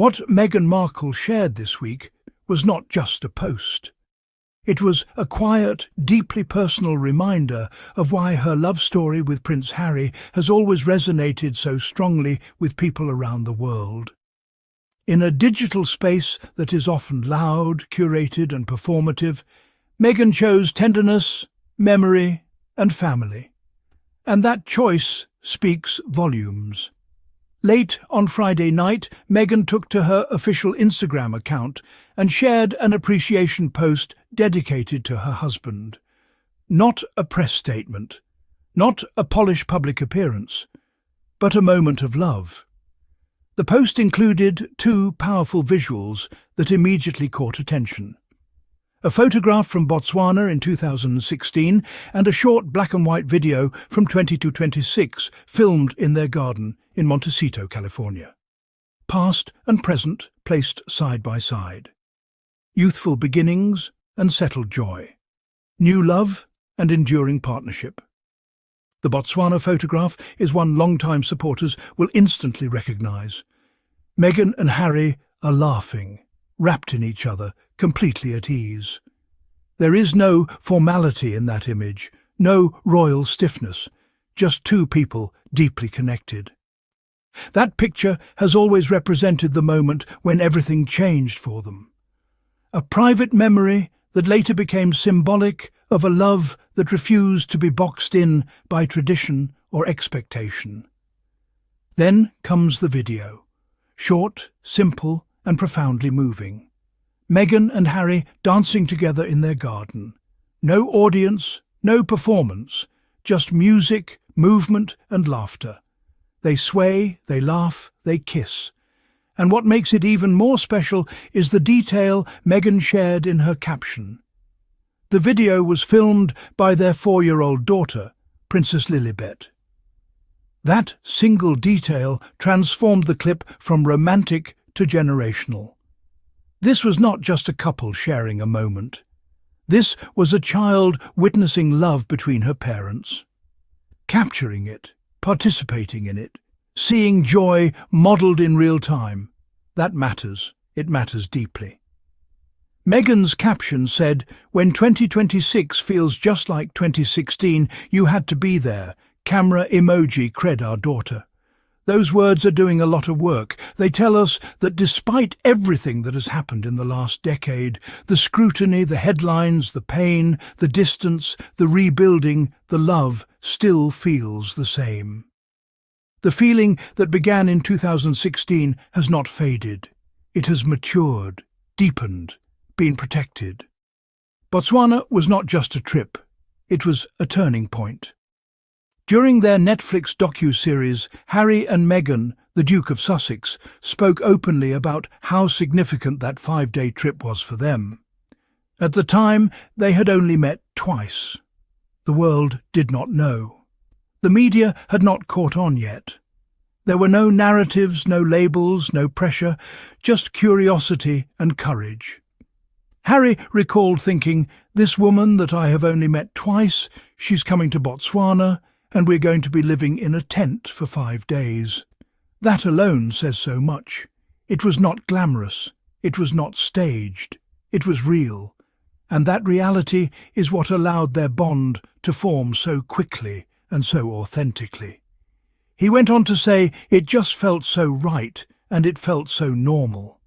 What Meghan Markle shared this week was not just a post. It was a quiet, deeply personal reminder of why her love story with Prince Harry has always resonated so strongly with people around the world. In a digital space that is often loud, curated and performative, Meghan chose tenderness, memory and family. And that choice speaks volumes. Late on Friday night, Meghan took to her official Instagram account and shared an appreciation post dedicated to her husband. Not a press statement, not a polished public appearance, but a moment of love. The post included two powerful visuals that immediately caught attention. A photograph from Botswana in 2016 and a short black-and-white video from 2026 filmed in their garden in Montecito, California. Past and present placed side by side. Youthful beginnings and settled joy. New love and enduring partnership. The Botswana photograph is one longtime supporters will instantly recognise. Meghan and Harry are laughing, wrapped in each other, completely at ease. There is no formality in that image, no royal stiffness, just two people deeply connected. That picture has always represented the moment when everything changed for them. A private memory that later became symbolic of a love that refused to be boxed in by tradition or expectation. Then comes the video, short, simple and profoundly moving. Meghan and Harry dancing together in their garden. No audience, no performance, just music, movement and laughter. They sway, they laugh, they kiss. And what makes it even more special is the detail Meghan shared in her caption. The video was filmed by their 4-year-old daughter, Princess Lilibet. That single detail transformed the clip from romantic to generational. This was not just a couple sharing a moment. This was a child witnessing love between her parents. Capturing it, participating in it, seeing joy modelled in real time. That matters. It matters deeply. Meghan's caption said, "When 2026 feels just like 2016, you had to be there. Camera emoji cred our daughter." Those words are doing a lot of work. They tell us that despite everything that has happened in the last decade, the scrutiny, the headlines, the pain, the distance, the rebuilding, the love still feels the same. The feeling that began in 2016 has not faded. It has matured, deepened, been protected. Botswana was not just a trip. It was a turning point. During their Netflix docu-series, Harry and Meghan, the Duke of Sussex, spoke openly about how significant that 5-day trip was for them. At the time, they had only met twice. The world did not know. The media had not caught on yet. There were no narratives, no labels, no pressure, just curiosity and courage. Harry recalled thinking, "This woman that I have only met twice, she's coming to Botswana, and we're going to be living in a tent for 5 days. That alone says so much. It was not glamorous. It was not staged. It was real. And that reality is what allowed their bond to form so quickly and so authentically. He went on to say, "It just felt so right, and it felt so normal."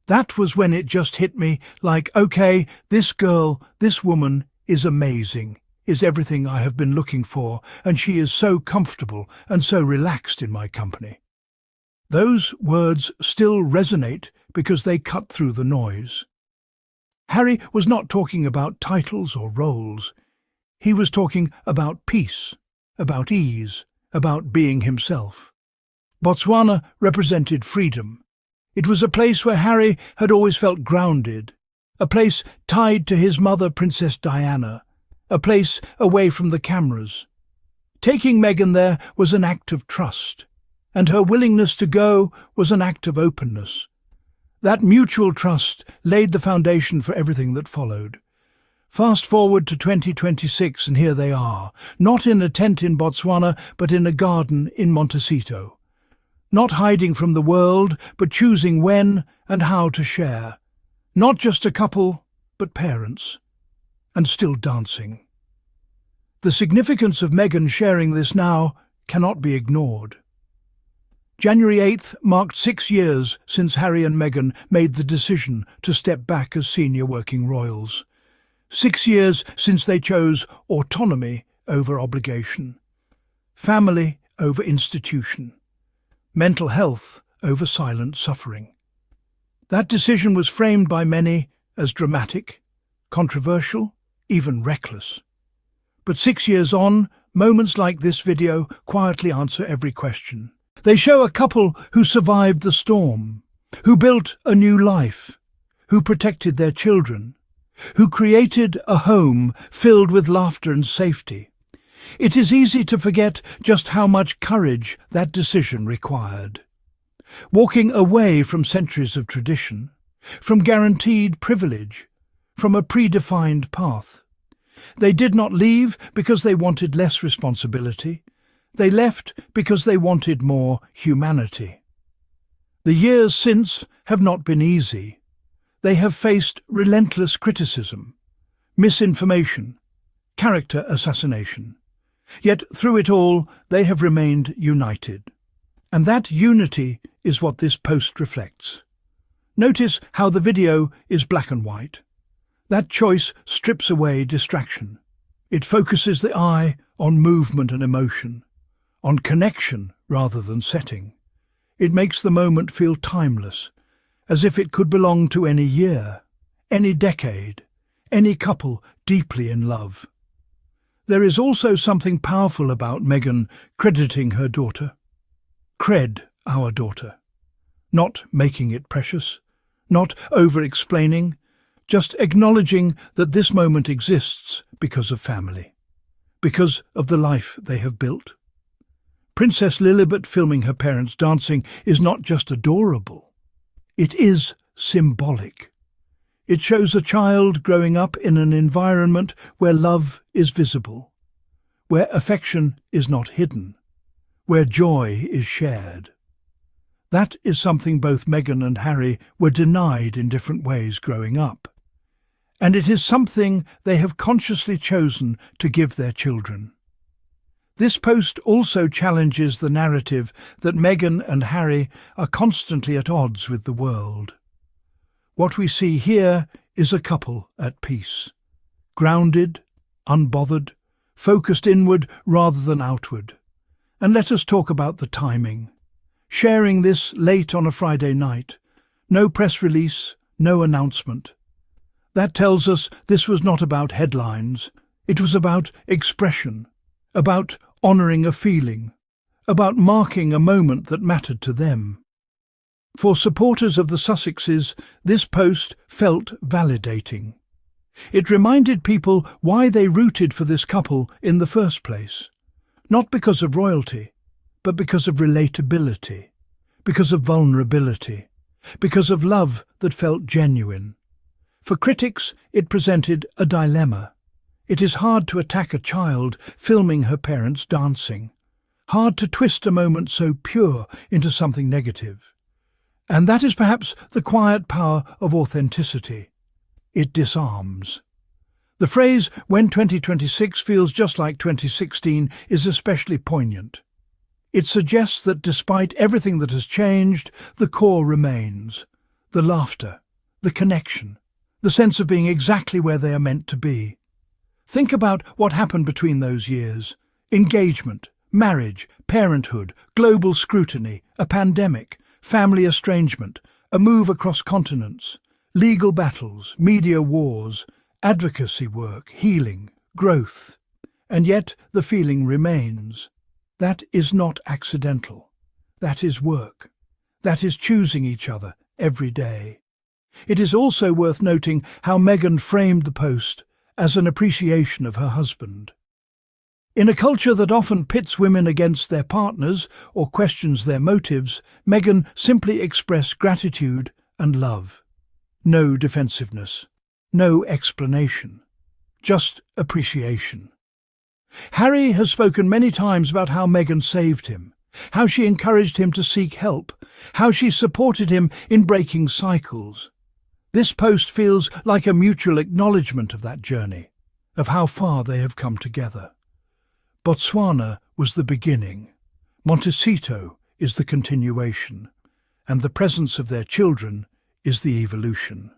That was when it just hit me like, okay, this girl, this woman is amazing, is everything I have been looking for, and she is so comfortable and so relaxed in my company. Those words still resonate because they cut through the noise. Harry was not talking about titles or roles. He was talking about peace, about ease, about being himself. Botswana represented freedom. It was a place where Harry had always felt grounded, a place tied to his mother, Princess Diana, a place away from the cameras. Taking Meghan there was an act of trust, and her willingness to go was an act of openness. That mutual trust laid the foundation for everything that followed. Fast forward to 2026 and here they are, not in a tent in Botswana, but in a garden in Montecito. Not hiding from the world, but choosing when and how to share. Not just a couple, but parents. And still dancing. The significance of Meghan sharing this now cannot be ignored. January 8th marked 6 years since Harry and Meghan made the decision to step back as senior working royals. 6 years since they chose autonomy over obligation, family over institution, mental health over silent suffering. That decision was framed by many as dramatic, controversial, even reckless. But 6 years on, moments like this video quietly answer every question. They show a couple who survived the storm, who built a new life, who protected their children, who created a home filled with laughter and safety. It is easy to forget just how much courage that decision required. Walking away from centuries of tradition, from guaranteed privilege, from a predefined path. They did not leave because they wanted less responsibility. They left because they wanted more humanity. The years since have not been easy. They have faced relentless criticism, misinformation, character assassination. Yet through it all, they have remained united. And that unity is what this post reflects. Notice how the video is black and white. That choice strips away distraction. It focuses the eye on movement and emotion, on connection rather than setting. It makes the moment feel timeless, as if it could belong to any year, any decade, any couple deeply in love. There is also something powerful about Meghan crediting her daughter. Cred our daughter. Not making it precious, not over-explaining, just acknowledging that this moment exists because of family, because of the life they have built. Princess Lilibet filming her parents dancing is not just adorable, it is symbolic. It shows a child growing up in an environment where love is visible, where affection is not hidden, where joy is shared. That is something both Meghan and Harry were denied in different ways growing up. And it is something they have consciously chosen to give their children. This post also challenges the narrative that Meghan and Harry are constantly at odds with the world. What we see here is a couple at peace, grounded, unbothered, focused inward rather than outward. And let us talk about the timing. Sharing this late on a Friday night, no press release, no announcement. That tells us this was not about headlines, it was about expression, about honouring a feeling, about marking a moment that mattered to them. For supporters of the Sussexes, this post felt validating. It reminded people why they rooted for this couple in the first place. Not because of royalty, but because of relatability, because of vulnerability, because of love that felt genuine. For critics, it presented a dilemma. It is hard to attack a child filming her parents dancing, hard to twist a moment so pure into something negative. And that is perhaps the quiet power of authenticity. It disarms. The phrase, "when 2026 feels just like 2016, is especially poignant. It suggests that despite everything that has changed, the core remains. The laughter, the connection, the sense of being exactly where they are meant to be. Think about what happened between those years. Engagement, marriage, parenthood, global scrutiny, a pandemic, family estrangement, a move across continents, legal battles, media wars, advocacy work, healing, growth. And yet the feeling remains. That is not accidental. That is work. That is choosing each other every day. It is also worth noting how Meghan framed the post as an appreciation of her husband. In a culture that often pits women against their partners or questions their motives, Meghan simply expressed gratitude and love. No defensiveness, no explanation, just appreciation. Harry has spoken many times about how Meghan saved him, how she encouraged him to seek help, how she supported him in breaking cycles. This post feels like a mutual acknowledgement of that journey, of how far they have come together. Botswana was the beginning, Montecito is the continuation, and the presence of their children is the evolution.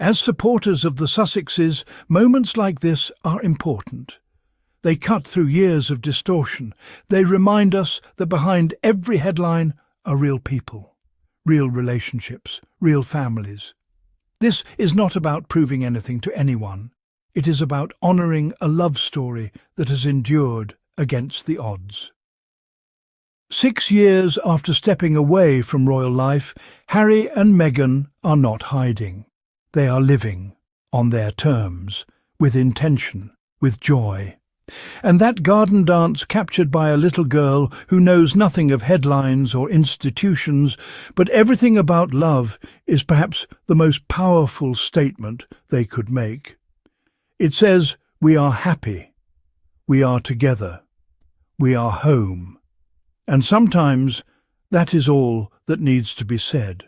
As supporters of the Sussexes, moments like this are important. They cut through years of distortion. They remind us that behind every headline are real people, real relationships, real families. This is not about proving anything to anyone. It is about honouring a love story that has endured against the odds. 6 years after stepping away from royal life, Harry and Meghan are not hiding. They are living, on their terms, with intention, with joy. And that garden dance captured by a little girl who knows nothing of headlines or institutions, but everything about love, is perhaps the most powerful statement they could make. It says, we are happy, we are together, we are home. And sometimes that is all that needs to be said.